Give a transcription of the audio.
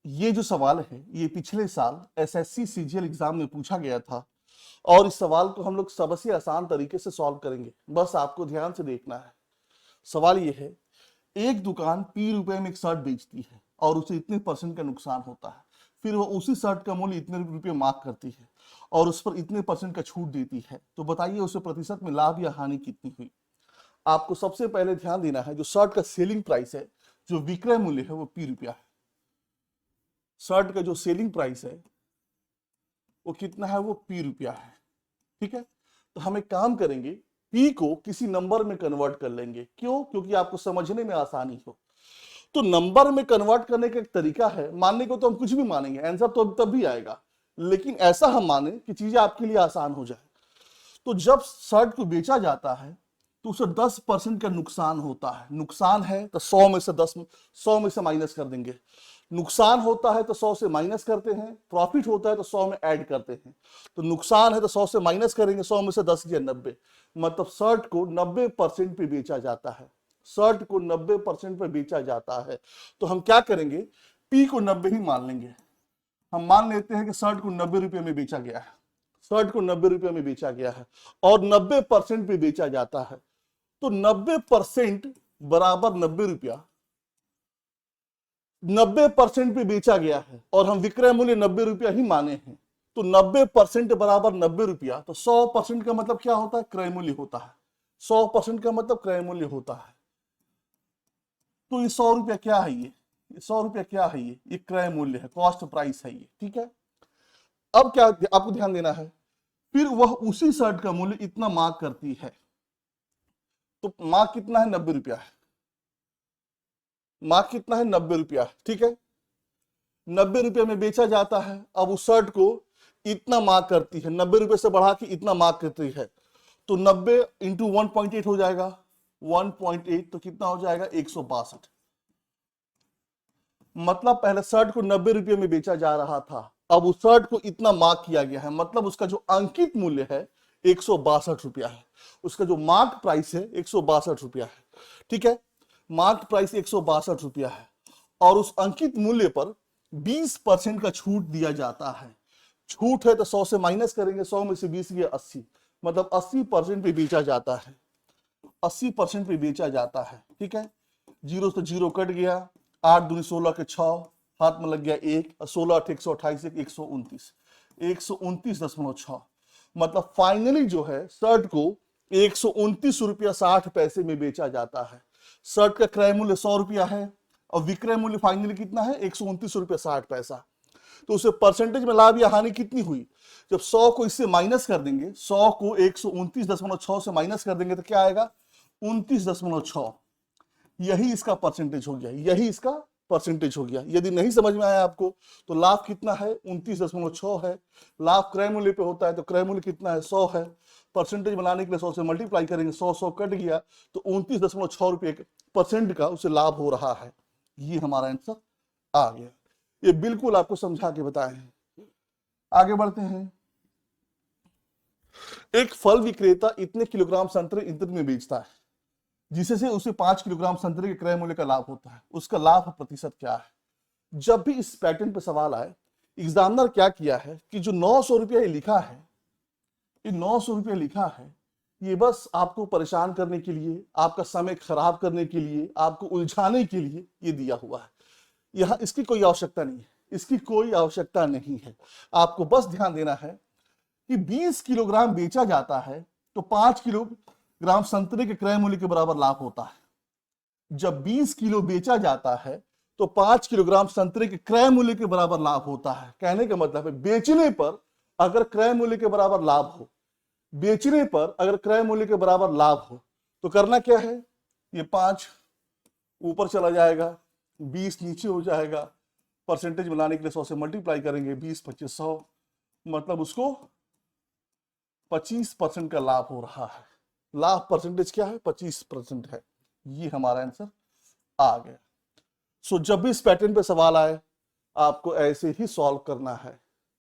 ये जो सवाल है ये पिछले साल एसएससी सीजीएल एग्जाम में पूछा गया था और इस सवाल को हम लोग सबसे आसान तरीके से सॉल्व करेंगे। बस आपको ध्यान से देखना है। सवाल ये है, एक दुकान P रुपए में एक शर्ट बेचती है और उसे इतने परसेंट का नुकसान होता है। फिर वो उसी शर्ट का मूल्य इतने रुपए मार्क करती है और उस पर इतने परसेंट का छूट देती है। तो बताइए उसे प्रतिशत में लाभ या हानि कितनी हुई। आपको सबसे पहले ध्यान देना है, जो शर्ट का सेलिंग प्राइस है, जो विक्रय मूल्य है, वो P रुपया है। शर्ट का जो सेलिंग प्राइस है वो कितना है, वो P रुपया है। ठीक है, तो हम एक काम करेंगे, P को किसी नंबर में कन्वर्ट कर लेंगे। क्यों? क्योंकि आपको समझने में आसानी हो। तो नंबर में कन्वर्ट करने का एक तरीका है, मानने को तो हम कुछ भी मानेंगे, आंसर तो तब भी आएगा, लेकिन ऐसा हम माने कि चीजें आपके लिए आसान हो जाए। तो जब शर्ट को बेचा जाता है तो उसे 10% का नुकसान होता है। नुकसान है तो 100 में से माइनस कर देंगे। नुकसान होता है तो 100 से माइनस करते हैं, प्रॉफिट होता है तो 100 में ऐड करते हैं। तो नुकसान है तो 100 से माइनस करेंगे, 100 में से 10 या 90, मतलब शर्ट को 90% पे बेचा जाता है। शर्ट को 90% पे बेचा जाता है। तो हम क्या करेंगे, P को 90 ही मान लेंगे। हम मान लेते हैं कि शर्ट को 90 रुपए में बेचा गया है। शर्ट को 90 रुपए में बेचा गया है और 90% पे बेचा जाता है। तो 90% बराबर 90 रुपया, 90% पे बेचा गया है और हम विक्रय मूल्य 90 रुपया ही माने हैं। तो 90% बराबर 90 रुपया, तो 100% का मतलब क्या होता है, क्रय मूल्य होता है। 100% का मतलब क्रय मूल्य होता है। तो ये 100 रुपया क्या है, ये 100 रुपया क्या है, ये क्रय मूल्य है, कॉस्ट प्राइस है ये। ठीक है, अब क्या आपको ध्यान देना है, फिर वह उसी शर्ट का मूल्य इतना मार्क करती है। तो मार्क कितना है, 90 रुपया है। मार्क कितना है, 90 रुपया। ठीक है, 90 रुपये में बेचा जाता है। अब उस शर्ट को इतना मार्क करती है, 90 रुपये से बढ़ा के इतना मार्क करती है। तो 90 इंटू 1.8 हो जाएगा, 1.8 तो कितना हो जाएगा, 162। मतलब पहले शर्ट को 90 रुपये में बेचा जा रहा था, अब उस शर्ट को इतना मार्क किया गया है, मतलब उसका जो अंकित मूल्य है 162 रुपया है। उसका जो मार्क प्राइस है 162 रुपया है। ठीक है, मार्क प्राइस 162 रुपया है और उस अंकित मूल्य पर 20% का छूट दिया जाता है। छूट है तो 100 से माइनस करेंगे, 100 में से 20 गया 80, मतलब 80% पे बेचा जाता है। 80% पे बेचा जाता है। ठीक है, जीरो से जीरो कट गया, 8 दूनी 16 के 6, हाथ में लग गया 1, 16 8 128, 129, 129.6। मतलब फाइनली जो है शर्ट को 129 रुपया 60 पैसे में बेचा जाता है। शर्ट का क्रय मूल्य 100 रुपया है और विक्रय मूल्य फाइनली कितना है, 129 रुपया 60 पैसा। तो उसे परसेंटेज में लाभ या हानि कितनी हुई, जब 100 को इससे माइनस कर देंगे, 100 को 129.6 से माइनस कर देंगे तो क्या आएगा, 29.6। यही इसका परसेंटेज हो गया, यही इसका परसेंटेज हो गया। यदि नहीं समझ में आया आपको तो लाभ कितना है, 29.6 है। लाभ क्रय मूल्य पे होता है तो क्रय मूल्य कितना है, 100 है। परसेंटेज बनाने के लिए 100 से मल्टीप्लाई करेंगे, 100 कट गया तो 29.6 रुपये परसेंट का उसे लाभ हो रहा है। ये हमारा आंसर आ गया। ये बिल्कुल आपको समझा के बताए हैं। आगे बढ़ते हैं। एक फल विक्रेता इतने किलोग्राम संतरे इतने में बेचता है, जिससे उसे 5 किलोग्राम संतरे के क्रय मूल्य का लाभ होता है। उसका लाभ प्रतिशत क्या है। जब भी इस पैटर्न पे सवाल आए, एग्जामिनर क्या किया है कि जो 900 रुपया लिखा है, ये 900 रुपया लिखा है, ये बस आपको परेशान करने के लिए, आपका समय खराब करने के लिए, आपको उलझाने के लिए ये दिया हुआ है। यहां इसकी कोई आवश्यकता नहीं है, इसकी कोई आवश्यकता नहीं है। आपको बस ध्यान देना है कि 20 किलोग्राम बेचा जाता है तो 5 किलोग्राम संतरे के क्रय मूल्य के बराबर लाभ होता है। जब 20 किलो बेचा जाता है तो 5 किलोग्राम संतरे के क्रय मूल्य के बराबर लाभ होता है। कहने का मतलब है, बेचने पर अगर क्रय मूल्य के बराबर लाभ हो, बेचने पर अगर क्रय मूल्य के बराबर लाभ हो तो करना क्या है, ये 5 ऊपर चला जाएगा, 20 नीचे हो जाएगा। परसेंटेज बनाने के लिए 100 से मल्टीप्लाई करेंगे, 20 25 100, मतलब उसको 25% का लाभ हो रहा है। लाभ परसेंटेज क्या है, 25% है। ये हमारा आंसर आ गया। सो जब भी इस पैटर्न पे सवाल आए आपको ऐसे ही सॉल्व करना है।